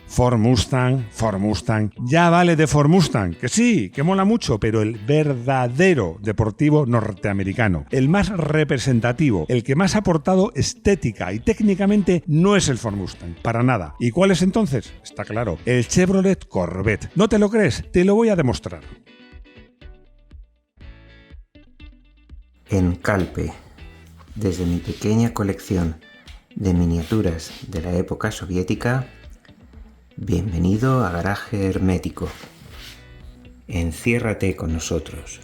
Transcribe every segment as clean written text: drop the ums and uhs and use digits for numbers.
Ford Mustang, ya vale de Ford Mustang, que sí, que mola mucho, pero el verdadero deportivo norteamericano, el más representativo, el que más ha aportado estética y técnicamente no es el Ford Mustang, para nada. ¿Y cuál es entonces? Está claro, el Chevrolet Corvette. ¿No te lo crees? Te lo voy a demostrar. En Calpe, desde mi pequeña colección de miniaturas de la época soviética, bienvenido a Garaje Hermético. Enciérrate con nosotros.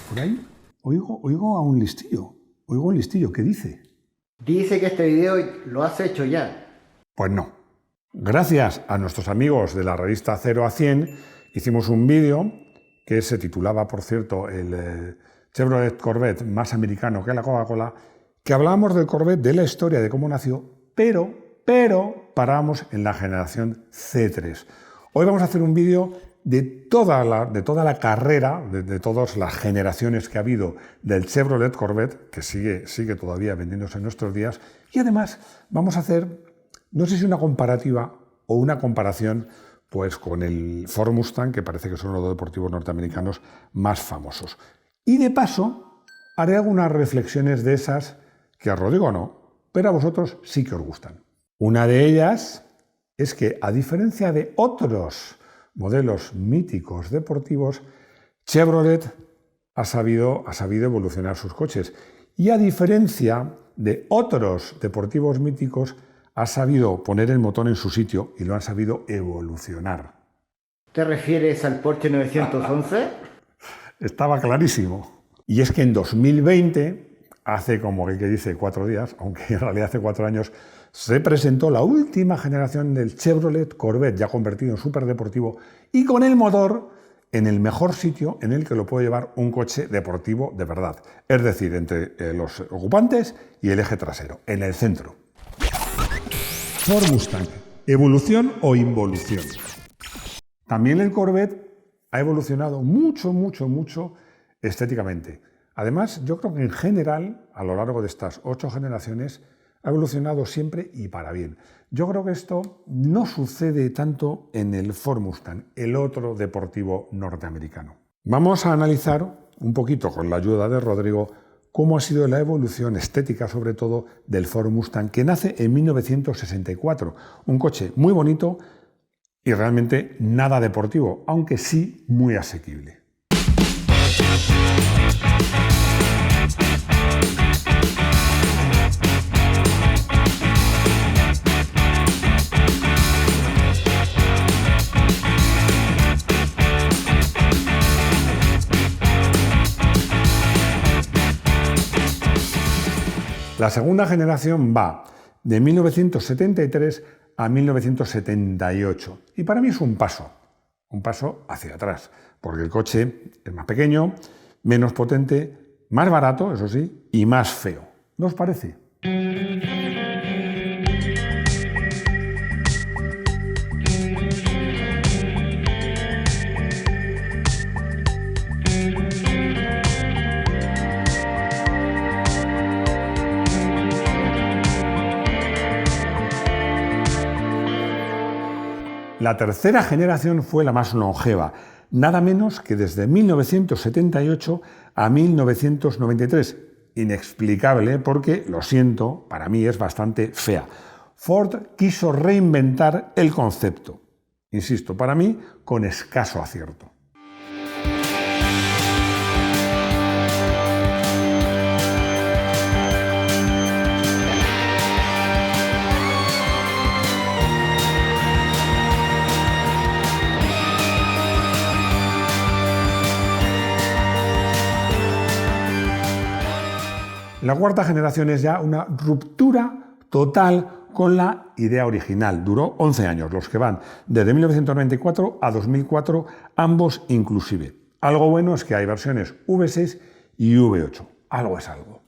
Por ahí oigo a un listillo. Oigo un listillo. ¿Qué dice? Dice que este video lo has hecho ya. Pues no. Gracias a nuestros amigos de la revista 0 a 100, hicimos un vídeo que se titulaba, por cierto, el Chevrolet Corvette más americano que la Coca-Cola, que hablábamos del Corvette, de la historia, de cómo nació, pero paramos en la generación C3. Hoy vamos a hacer un vídeo de toda la carrera, de todas las generaciones que ha habido del Chevrolet Corvette, que sigue todavía vendiéndose en nuestros días, y además vamos a hacer, no sé si una comparativa o una comparación, pues con el Ford Mustang, que parece que son los dos deportivos norteamericanos más famosos. Y de paso, haré algunas reflexiones de esas que a Rodrigo no, pero a vosotros sí que os gustan. Una de ellas es que, a diferencia de otros modelos míticos deportivos, Chevrolet ha sabido evolucionar sus coches. Y a diferencia de otros deportivos míticos, ha sabido poner el motor en su sitio y lo han sabido evolucionar. ¿Te refieres al Porsche 911? Estaba clarísimo. Y es que en 2020, hace como el que dice 4 días, aunque en realidad hace 4 años, se presentó la última generación del Chevrolet Corvette, ya convertido en superdeportivo, y con el motor en el mejor sitio en el que lo puede llevar un coche deportivo de verdad. Es decir, entre los ocupantes y el eje trasero, en el centro. Ford Mustang, ¿evolución o involución? También el Corvette ha evolucionado mucho estéticamente. Además, yo creo que en general, a lo largo de estas 8 generaciones, ha evolucionado siempre y para bien. Yo creo que esto no sucede tanto en el Ford Mustang, el otro deportivo norteamericano. Vamos a analizar un poquito, con la ayuda de Rodrigo, cómo ha sido la evolución estética, sobre todo, del Ford Mustang, que nace en 1964. Un coche muy bonito y realmente nada deportivo, aunque sí muy asequible. La segunda generación va de 1973 a 1978. Y para mí es un paso hacia atrás, porque el coche es más pequeño, menos potente, más barato, eso sí, y más feo. ¿No os parece? La tercera generación fue la más longeva, nada menos que desde 1978 a 1993. Inexplicable porque, lo siento, para mí es bastante fea. Ford quiso reinventar el concepto. Insisto, para mí, con escaso acierto. La cuarta generación es ya una ruptura total con la idea original. Duró 11 años, los que van desde 1994 a 2004, ambos inclusive. Algo bueno es que hay versiones V6 y V8. Algo es algo.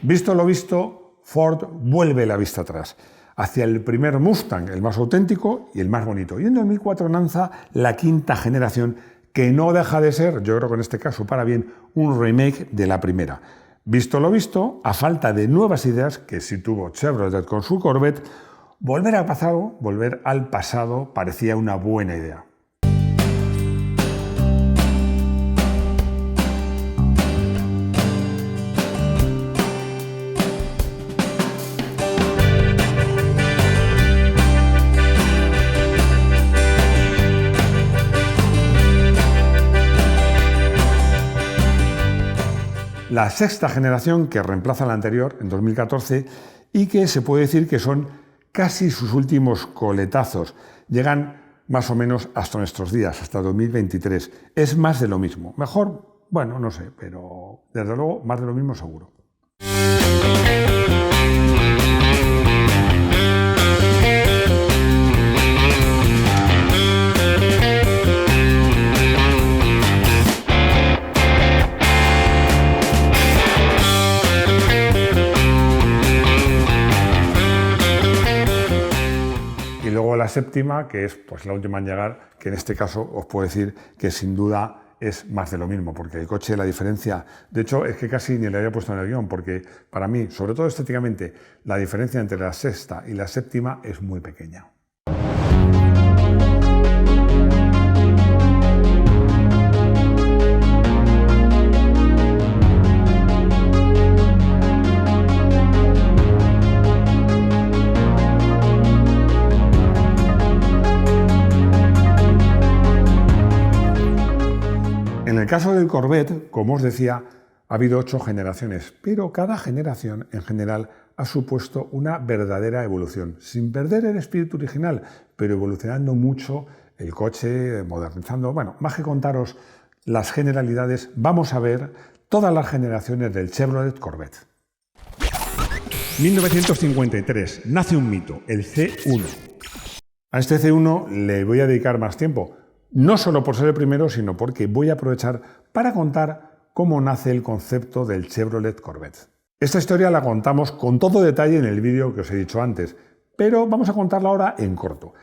Visto lo visto, Ford vuelve la vista atrás hacia el primer Mustang, el más auténtico y el más bonito. Y en 2004 lanza la quinta generación, que no deja de ser, yo creo que en este caso para bien, un remake de la primera. Visto lo visto, a falta de nuevas ideas que sí tuvo Chevrolet con su Corvette, volver al pasado parecía una buena idea. La sexta generación que reemplaza a la anterior en 2014 y que se puede decir que son casi sus últimos coletazos. Llegan más o menos hasta nuestros días, hasta 2023. Es más de lo mismo. Mejor, bueno, no sé, pero desde luego más de lo mismo seguro. La séptima, que es pues la última en llegar, que en este caso os puedo decir que sin duda es más de lo mismo, porque el coche, la diferencia, de hecho es que casi ni le había puesto en el guión, porque para mí, sobre todo estéticamente, la diferencia entre la sexta y la séptima es muy pequeña. En el caso del Corvette, como os decía, ha habido 8 generaciones, pero cada generación en general ha supuesto una verdadera evolución, sin perder el espíritu original, pero evolucionando mucho el coche, modernizando. Bueno, más que contaros las generalidades, vamos a ver todas las generaciones del Chevrolet Corvette. 1953, nace un mito, el C1. A este C1 le voy a dedicar más tiempo. No solo por ser el primero, sino porque voy a aprovechar para contar cómo nace el concepto del Chevrolet Corvette. Esta historia la contamos con todo detalle en el vídeo que os he dicho antes, pero vamos a contarla ahora en corto.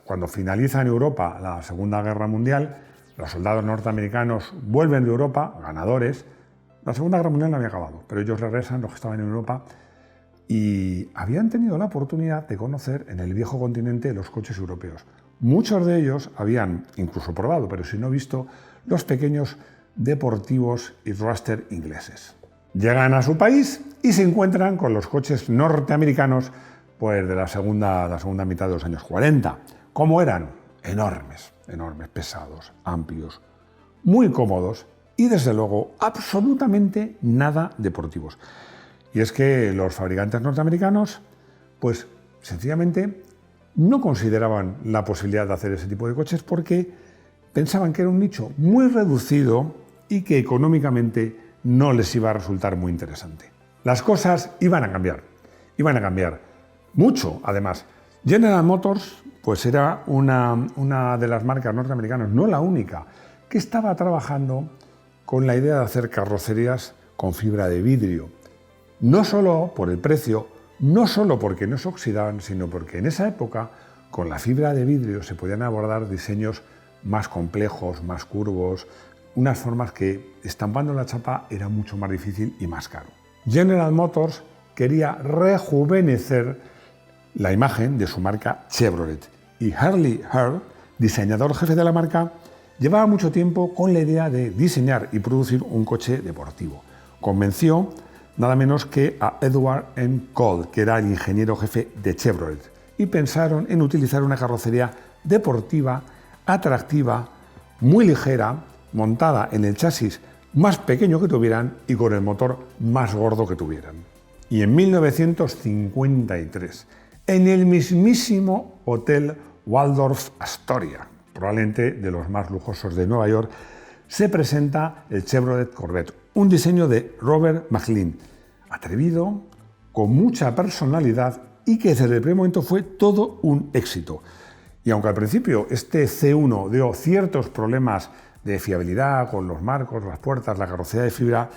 Cuando finaliza en Europa la Segunda Guerra Mundial, los soldados norteamericanos vuelven de Europa, ganadores. La Segunda Guerra Mundial no había acabado, pero ellos regresan, los que estaban en Europa, y habían tenido la oportunidad de conocer en el viejo continente los coches europeos. Muchos de ellos habían incluso probado, pero si no visto, los pequeños deportivos y roadster ingleses. Llegan a su país y se encuentran con los coches norteamericanos pues, de la segunda mitad de los años 40. ¿Cómo eran? Enormes, pesados, amplios, muy cómodos y desde luego absolutamente nada deportivos. Y es que los fabricantes norteamericanos, pues sencillamente no consideraban la posibilidad de hacer ese tipo de coches porque pensaban que era un nicho muy reducido y que económicamente no les iba a resultar muy interesante. Las cosas iban a cambiar mucho además. General Motors pues era una de las marcas norteamericanas, no la única, que estaba trabajando con la idea de hacer carrocerías con fibra de vidrio. No solo por el precio, no solo porque no se oxidaban, sino porque en esa época, con la fibra de vidrio, se podían abordar diseños más complejos, más curvos, unas formas que, estampando la chapa, era mucho más difícil y más caro. General Motors quería rejuvenecer la imagen de su marca Chevrolet, y Harley Herd, diseñador jefe de la marca, llevaba mucho tiempo con la idea de diseñar y producir un coche deportivo. Convenció nada menos que a Edward M. Cole, que era el ingeniero jefe de Chevrolet, y pensaron en utilizar una carrocería deportiva, atractiva, muy ligera, montada en el chasis más pequeño que tuvieran y con el motor más gordo que tuvieran. Y en 1953, en el mismísimo Hotel Waldorf Astoria, probablemente de los más lujosos de Nueva York, se presenta el Chevrolet Corvette, un diseño de Robert McLean, atrevido, con mucha personalidad y que desde el primer momento fue todo un éxito. Y aunque al principio este C1 dio ciertos problemas de fiabilidad con los marcos, las puertas, la carrocería de fibra,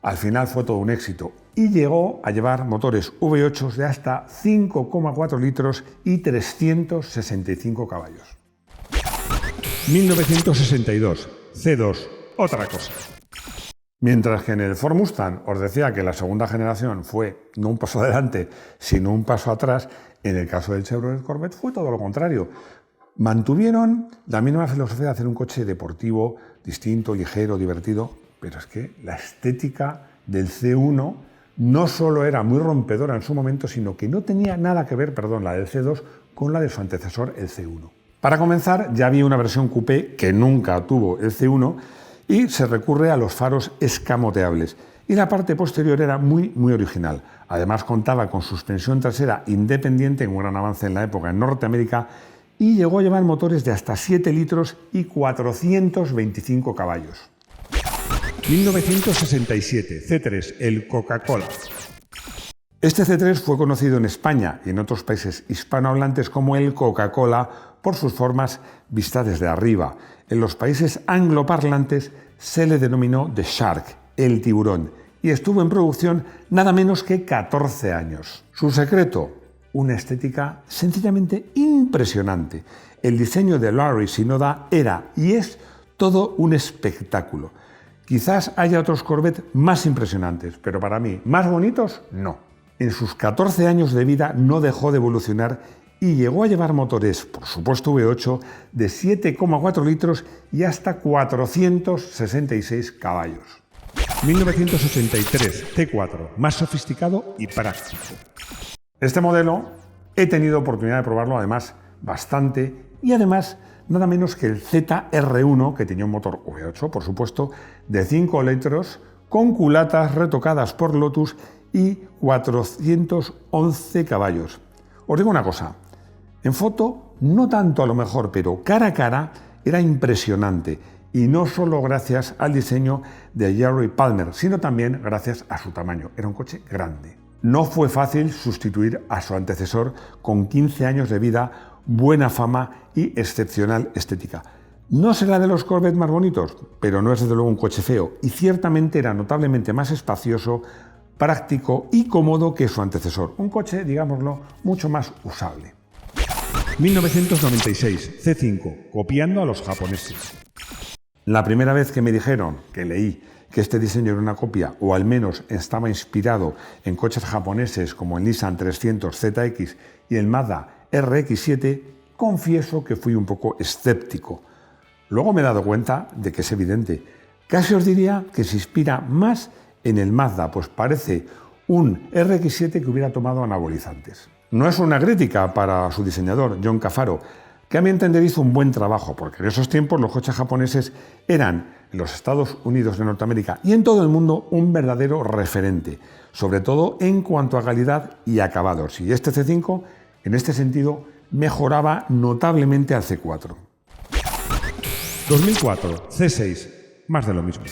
Al final fue todo un éxito y llegó a llevar motores V8 de hasta 5,4 litros y 365 caballos. 1962, C2, otra cosa. Mientras que en el Ford Mustang os decía que la segunda generación fue no un paso adelante, sino un paso atrás, en el caso del Chevrolet Corvette fue todo lo contrario. Mantuvieron la misma filosofía de hacer un coche deportivo, distinto, ligero, divertido, pero es que la estética del C1 no solo era muy rompedora en su momento, sino que no tenía nada que ver, la del C2, con la de su antecesor, el C1. Para comenzar, ya había una versión coupé que nunca tuvo el C1 y se recurre a los faros escamoteables. Y la parte posterior era muy original. Además contaba con suspensión trasera independiente, un gran avance en la época en Norteamérica, y llegó a llevar motores de hasta 7 litros y 425 caballos. 1967, C3, el Coca-Cola. Este C3 fue conocido en España y en otros países hispanohablantes como el Coca-Cola por sus formas vistas desde arriba. En los países angloparlantes se le denominó The Shark, el tiburón, y estuvo en producción nada menos que 14 años. Su secreto, una estética sencillamente impresionante. El diseño de Larry Shinoda era y es todo un espectáculo. Quizás haya otros Corvette más impresionantes, pero para mí, más bonitos, no. En sus 14 años de vida no dejó de evolucionar y llegó a llevar motores, por supuesto V8, de 7,4 litros y hasta 466 caballos. 1983, C4, más sofisticado y práctico. Este modelo he tenido oportunidad de probarlo además bastante y además nada menos que el ZR1, que tenía un motor V8, por supuesto, de 5 litros, con culatas retocadas por Lotus y 411 caballos. Os digo una cosa, en foto no tanto a lo mejor, pero cara a cara era impresionante, y no solo gracias al diseño de Jerry Palmer, sino también gracias a su tamaño. Era un coche grande. No fue fácil sustituir a su antecesor con 15 años de vida, buena fama y excepcional estética. No será de los Corvette más bonitos, pero no es desde luego un coche feo y ciertamente era notablemente más espacioso, práctico y cómodo que su antecesor. Un coche, digámoslo, mucho más usable. 1996, C5, copiando a los japoneses. La primera vez que me dijeron, que leí, que este diseño era una copia o al menos estaba inspirado en coches japoneses como el Nissan 300 ZX y el Mazda RX-7, confieso que fui un poco escéptico. Luego me he dado cuenta de que es evidente. Casi os diría que se inspira más en el Mazda, pues parece un RX-7 que hubiera tomado anabolizantes. No es una crítica para su diseñador, John Cafaro, que a mi entender hizo un buen trabajo, porque en esos tiempos los coches japoneses eran, en los Estados Unidos de Norteamérica y en todo el mundo, un verdadero referente, sobre todo en cuanto a calidad y acabados. Y este C5, en este sentido, mejoraba notablemente al C4. 2004, C6, más de lo mismo.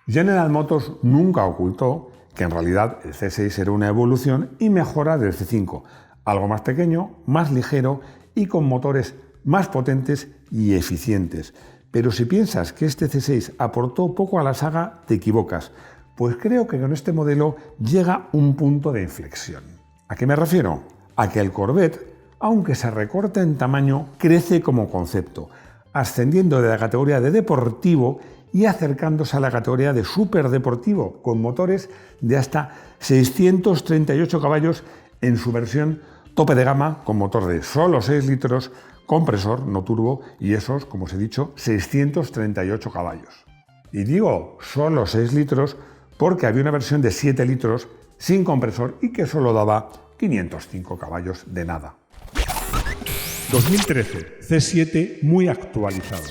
General Motors nunca ocultó que en realidad el C6 era una evolución y mejora del C5, algo más pequeño, más ligero y con motores más potentes y eficientes. Pero si piensas que este C6 aportó poco a la saga, te equivocas, pues creo que con este modelo llega un punto de inflexión. ¿A qué me refiero? A que el Corvette, aunque se recorta en tamaño, crece como concepto, ascendiendo de la categoría de deportivo y acercándose a la categoría de superdeportivo, con motores de hasta 638 caballos en su versión tope de gama, con motor de solo 6 litros, compresor, no turbo, y esos, como os he dicho, 638 caballos. Y digo solo 6 litros porque había una versión de 7 litros sin compresor y que solo daba 505 caballos de nada. 2013, C7 muy actualizado.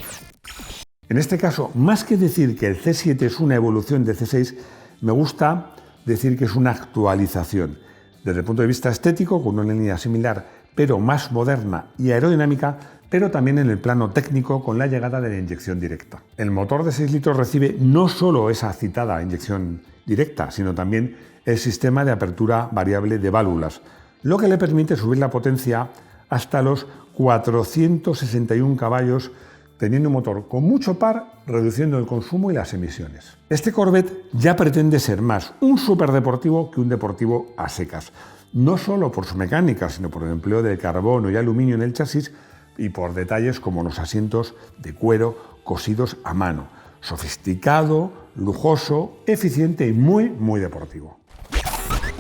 En este caso, más que decir que el C7 es una evolución del C6, me gusta decir que es una actualización. Desde el punto de vista estético, con una línea similar, pero más moderna y aerodinámica, pero también en el plano técnico con la llegada de la inyección directa. El motor de 6 litros recibe no solo esa citada inyección directa, sino también el sistema de apertura variable de válvulas, lo que le permite subir la potencia hasta los 461 caballos teniendo un motor con mucho par, reduciendo el consumo y las emisiones. Este Corvette ya pretende ser más un superdeportivo que un deportivo a secas, no solo por su mecánica, sino por el empleo de carbono y aluminio en el chasis y por detalles como los asientos de cuero cosidos a mano. Sofisticado, lujoso, eficiente y muy deportivo.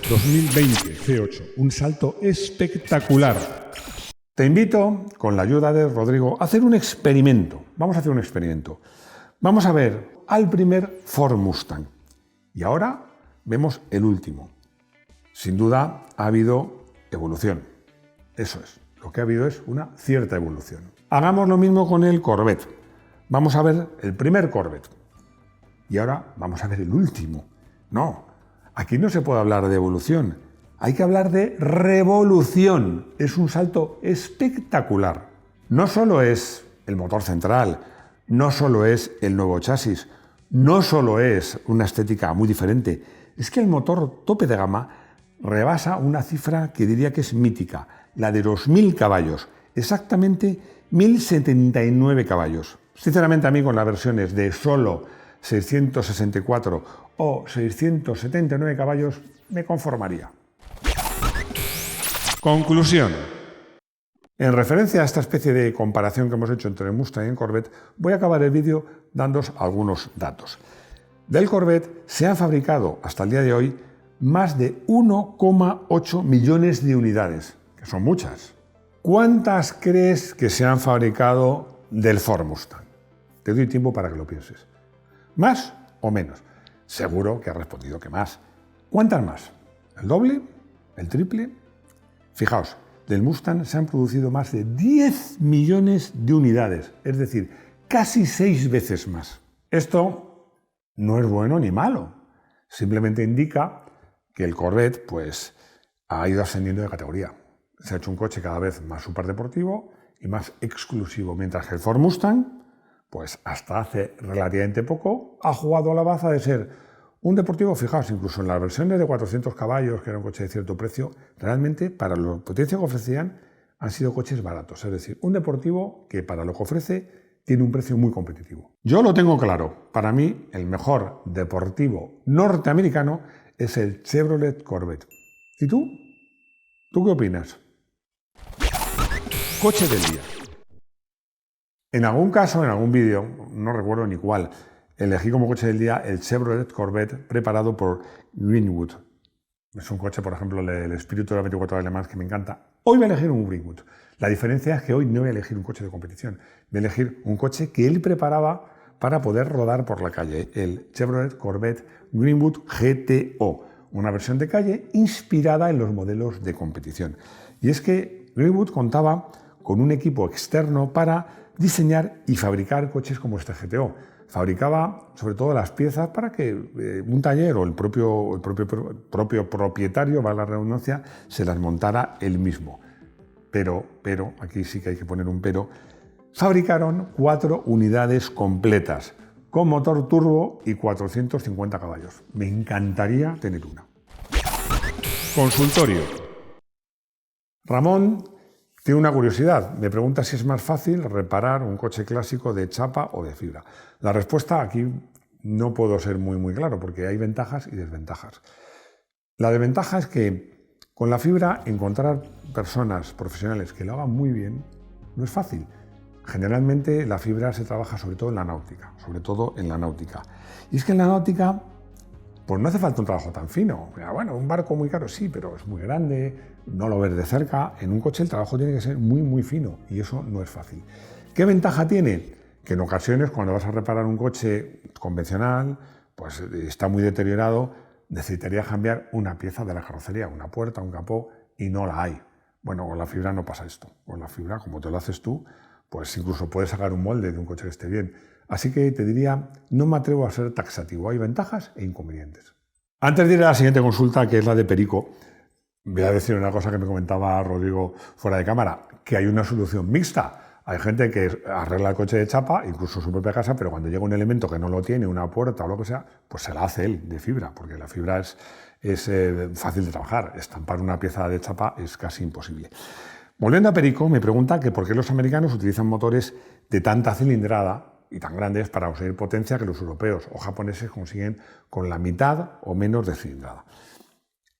2020 C8, un salto espectacular. Te invito, con la ayuda de Rodrigo, a hacer un experimento. Vamos a hacer un experimento. Vamos a ver al primer Ford Mustang. Y ahora vemos el último. Sin duda ha habido evolución. Eso es. Lo que ha habido es una cierta evolución. Hagamos lo mismo con el Corvette. Vamos a ver el primer Corvette. Y ahora vamos a ver el último. No, aquí no se puede hablar de evolución. Hay que hablar de revolución. Es un salto espectacular. No solo es el motor central, no solo es el nuevo chasis, no solo es una estética muy diferente, es que el motor tope de gama rebasa una cifra que diría que es mítica, la de los 1000 caballos, exactamente 1079 caballos. Sinceramente, a mí con las versiones de solo 664 o 679 caballos me conformaría. Conclusión. En referencia a esta especie de comparación que hemos hecho entre el Mustang y el Corvette, voy a acabar el vídeo dándoos algunos datos. Del Corvette se han fabricado hasta el día de hoy más de 1,8 millones de unidades, que son muchas. ¿Cuántas crees que se han fabricado del Ford Mustang? Te doy tiempo para que lo pienses. ¿Más o menos? Seguro que has respondido que más. ¿Cuántas más? ¿El doble? ¿El triple? Fijaos, del Mustang se han producido más de 10 millones de unidades, es decir, casi 6 veces más. Esto no es bueno ni malo, simplemente indica que el Corvette ha ido ascendiendo de categoría. Se ha hecho un coche cada vez más superdeportivo y más exclusivo, mientras que el Ford Mustang, hasta hace relativamente poco, ha jugado a la baza de ser un deportivo. Fijaos, incluso en las versiones de 400 caballos, que era un coche de cierto precio, realmente para la potencia que ofrecían han sido coches baratos. Es decir, un deportivo que para lo que ofrece tiene un precio muy competitivo. Yo lo tengo claro. Para mí, el mejor deportivo norteamericano es el Chevrolet Corvette. ¿Y tú? ¿Tú qué opinas? Coche del día. En algún caso, en algún vídeo, no recuerdo ni cuál, elegí como coche del día el Chevrolet Corvette preparado por Greenwood. Es un coche, por ejemplo, el espíritu de la 24 horas de Le Mans, que me encanta. Hoy voy a elegir un Greenwood. La diferencia es que hoy no voy a elegir un coche de competición. Voy a elegir un coche que él preparaba para poder rodar por la calle. El Chevrolet Corvette Greenwood GTO. Una versión de calle inspirada en los modelos de competición. Y es que Greenwood contaba con un equipo externo para diseñar y fabricar coches como este GTO. Fabricaba sobre todo las piezas para que un taller o el propio propietario, valga la redundancia, se las montara él mismo. Pero, aquí sí que hay que poner un pero, fabricaron 4 unidades completas, con motor turbo y 450 caballos. Me encantaría tener una. Consultorio. Ramón tiene una curiosidad. Me pregunta si es más fácil reparar un coche clásico de chapa o de fibra. La respuesta aquí no puedo ser muy claro, porque hay ventajas y desventajas. La desventaja es que con la fibra encontrar personas profesionales que lo hagan muy bien no es fácil. Generalmente la fibra se trabaja sobre todo en la náutica, Y es que en la náutica no hace falta un trabajo tan fino. Bueno, un barco muy caro sí, pero es muy grande, no lo ves de cerca. En un coche el trabajo tiene que ser muy fino y eso no es fácil. ¿Qué ventaja tiene? Que en ocasiones cuando vas a reparar un coche convencional, está muy deteriorado, necesitarías cambiar una pieza de la carrocería, una puerta, un capó, y no la hay. Bueno, con la fibra no pasa esto. Con la fibra, como te lo haces tú, incluso puedes sacar un molde de un coche que esté bien. Así que te diría, no me atrevo a ser taxativo. Hay ventajas e inconvenientes. Antes de ir a la siguiente consulta, que es la de Perico, voy a decir una cosa que me comentaba Rodrigo fuera de cámara, que hay una solución mixta. Hay gente que arregla el coche de chapa, incluso su propia casa, pero cuando llega un elemento que no lo tiene, una puerta o lo que sea, se la hace él de fibra, porque la fibra es fácil de trabajar. Estampar una pieza de chapa es casi imposible. Volviendo a Perico, me pregunta que por qué los americanos utilizan motores de tanta cilindrada y tan grandes para conseguir potencia que los europeos o japoneses consiguen con la mitad o menos de cilindrada.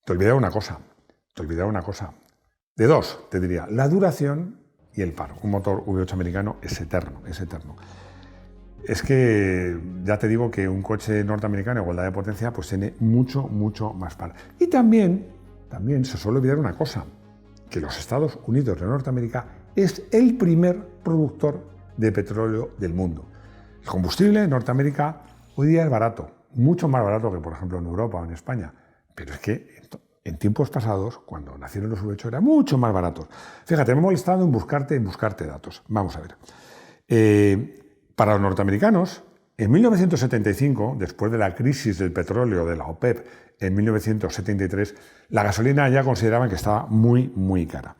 Te olvidé una cosa. De dos, te diría, la duración y el paro. Un motor V8 americano es eterno, es eterno. Es que ya te digo que un coche norteamericano a igualdad de potencia pues tiene mucho más paro. Y también se suele olvidar una cosa, que los Estados Unidos de Norteamérica es el primer productor de petróleo del mundo. El combustible en Norteamérica hoy día es barato, mucho más barato que por ejemplo en Europa o en España, pero es que en tiempos pasados, cuando nacieron los V8, era mucho más baratos. Fíjate, me he molestado en buscarte datos. Vamos a ver. Para los norteamericanos, en 1975, después de la crisis del petróleo de la OPEP en 1973, la gasolina ya consideraban que estaba muy cara.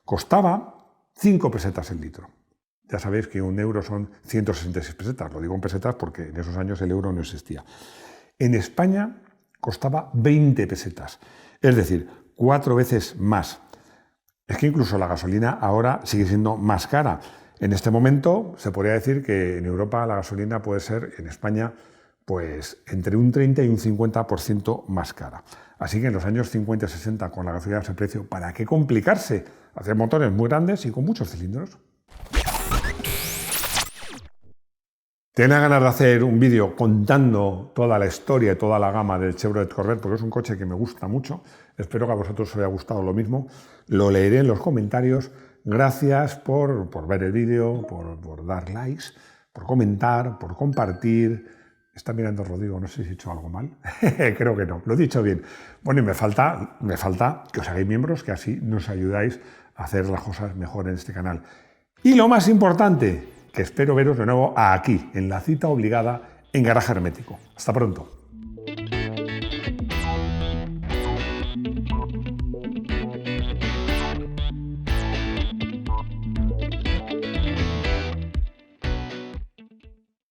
Costaba 5 pesetas el litro. Ya sabéis que un euro son 166 pesetas. Lo digo en pesetas porque en esos años el euro no existía. En España costaba 20 pesetas. Es decir, 4 veces más. Es que incluso la gasolina ahora sigue siendo más cara. En este momento se podría decir que en Europa la gasolina puede ser, en España, pues entre un 30 y un 50% más cara. Así que en los años 50 y 60, con la gasolina a ese precio, ¿para qué complicarse? Hacer motores muy grandes y con muchos cilindros. Tenía ganas de hacer un vídeo contando toda la historia y toda la gama del Chevrolet Corvette, porque es un coche que me gusta mucho. Espero que a vosotros os haya gustado lo mismo. Lo leeré en los comentarios. Gracias por ver el vídeo, por dar likes, por comentar, por compartir. Está mirando Rodrigo, no sé si he hecho algo mal. Creo que no, lo he dicho bien. Bueno, y me falta que os hagáis miembros, que así nos ayudáis a hacer las cosas mejor en este canal. Y lo más importante, que espero veros de nuevo aquí, en la cita obligada en Garaje Hermético. Hasta pronto.